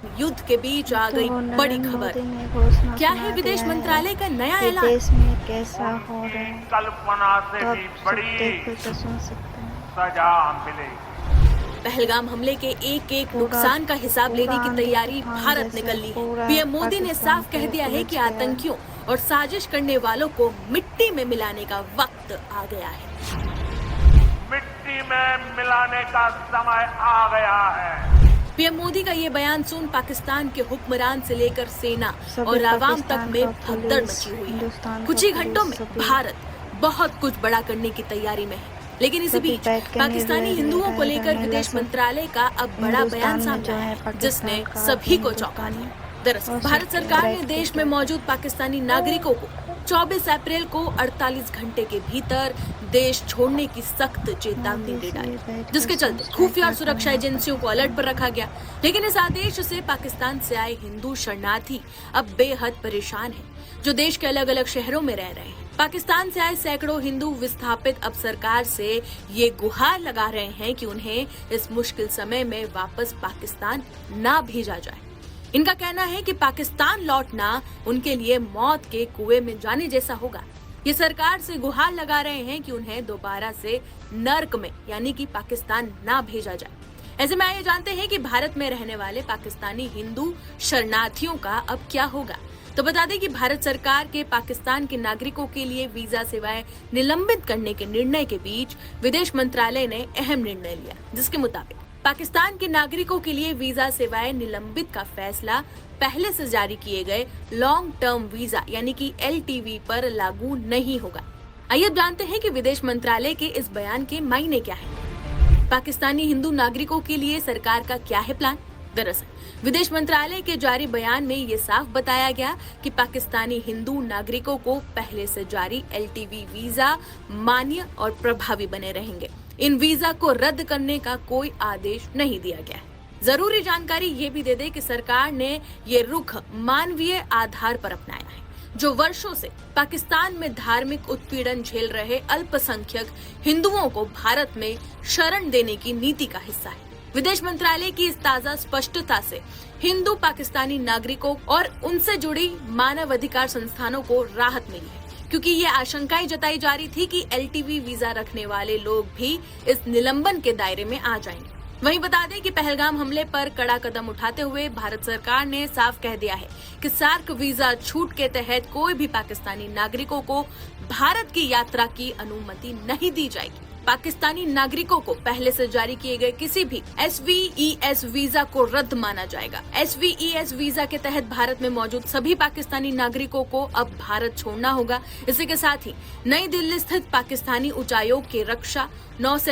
युद्ध के बीच आ गई बड़ी खबर। क्या है विदेश मंत्रालय का नया ऐलान? देश में कैसा हो रहा है, कल्पना से तो भी आप बड़ी देखो तो सुन सकते हैं। सजा मिलेगी। पहलगाम हमले के एक एक नुकसान का हिसाब लेने की तैयारी भारत ने कर ली है। पीएम मोदी ने साफ कह दिया है कि आतंकियों और साजिश करने वालों को मिट्टी में मिलाने का वक्त आ गया है। मिट्टी में मिलाने का समय आ गया है। पीएम मोदी का ये बयान सुन पाकिस्तान के हुक्मरान से लेकर सेना और आवाम तक में भगदड़ मची हुई है। कुछ ही घंटों में भारत बहुत कुछ बड़ा करने की तैयारी में है, लेकिन इसी बीच पाकिस्तानी हिंदुओं को लेकर विदेश मंत्रालय का अब बड़ा बयान सामने आया है, जिसने सभी को चौंका दिया। दरअसल भारत सरकार ने देश में मौजूद पाकिस्तानी नागरिकों को 24 अप्रैल को 48 घंटे के भीतर देश छोड़ने की सख्त चेतावनी दे डाली, जिसके चलते खुफिया और सुरक्षा एजेंसियों को अलर्ट पर रखा गया। लेकिन इस आदेश से पाकिस्तान से आए हिंदू शरणार्थी अब बेहद परेशान हैं, जो देश के अलग अलग शहरों में रह रहे हैं। पाकिस्तान से आए सैकड़ों हिंदू विस्थापित अब सरकार से ये गुहार लगा रहे हैं कि उन्हें इस मुश्किल समय में वापस पाकिस्तान ना भेजा जाए। इनका कहना है कि पाकिस्तान लौटना उनके लिए मौत के कुएं में जाने जैसा होगा। ये सरकार से गुहार लगा रहे हैं कि उन्हें दोबारा से नर्क में यानी कि पाकिस्तान ना भेजा जाए। ऐसे में आइए जानते हैं कि भारत में रहने वाले पाकिस्तानी हिंदू शरणार्थियों का अब क्या होगा। तो बता दें कि भारत सरकार के पाकिस्तान के नागरिकों के लिए वीजा सेवाएं निलंबित करने के निर्णय के बीच विदेश मंत्रालय ने अहम निर्णय लिया, जिसके मुताबिक पाकिस्तान के नागरिकों के लिए वीजा सेवाएं निलंबित का फैसला पहले से जारी किए गए लॉन्ग टर्म वीजा यानी कि LTV पर लागू नहीं होगा। आइए अब जानते हैं कि विदेश मंत्रालय के इस बयान के मायने क्या है। पाकिस्तानी हिंदू नागरिकों के लिए सरकार का क्या है प्लान? दरअसल विदेश मंत्रालय के जारी बयान में ये साफ बताया गया कि पाकिस्तानी हिंदू नागरिकों को पहले से जारी LTV वीजा मान्य और प्रभावी बने रहेंगे। इन वीजा को रद्द करने का कोई आदेश नहीं दिया गया है। जरूरी जानकारी ये भी दे दे कि सरकार ने ये रुख मानवीय आधार पर अपनाया है, जो वर्षों से पाकिस्तान में धार्मिक उत्पीड़न झेल रहे अल्पसंख्यक हिंदुओं को भारत में शरण देने की नीति का हिस्सा है। विदेश मंत्रालय की इस ताजा स्पष्टता से हिंदू पाकिस्तानी नागरिकों और उनसे जुड़ी मानव अधिकार संस्थानों को राहत मिली है, क्योंकि ये आशंकाएं जताई जा रही थी कि LTV वीजा रखने वाले लोग भी इस निलंबन के दायरे में आ जाएंगे। वहीं बता दें कि पहलगाम हमले पर कड़ा कदम उठाते हुए भारत सरकार ने साफ कह दिया है कि सार्क वीजा छूट के तहत कोई भी पाकिस्तानी नागरिकों को भारत की यात्रा की अनुमति नहीं दी जाएगी। पाकिस्तानी नागरिकों को पहले से जारी किए गए किसी भी SVES वीजा को रद्द माना जाएगा। SVES वीजा के तहत भारत में मौजूद सभी पाकिस्तानी नागरिकों को अब भारत छोड़ना होगा। इसी के साथ ही नई दिल्ली स्थित पाकिस्तानी उच्चायोग के रक्षा नौसेना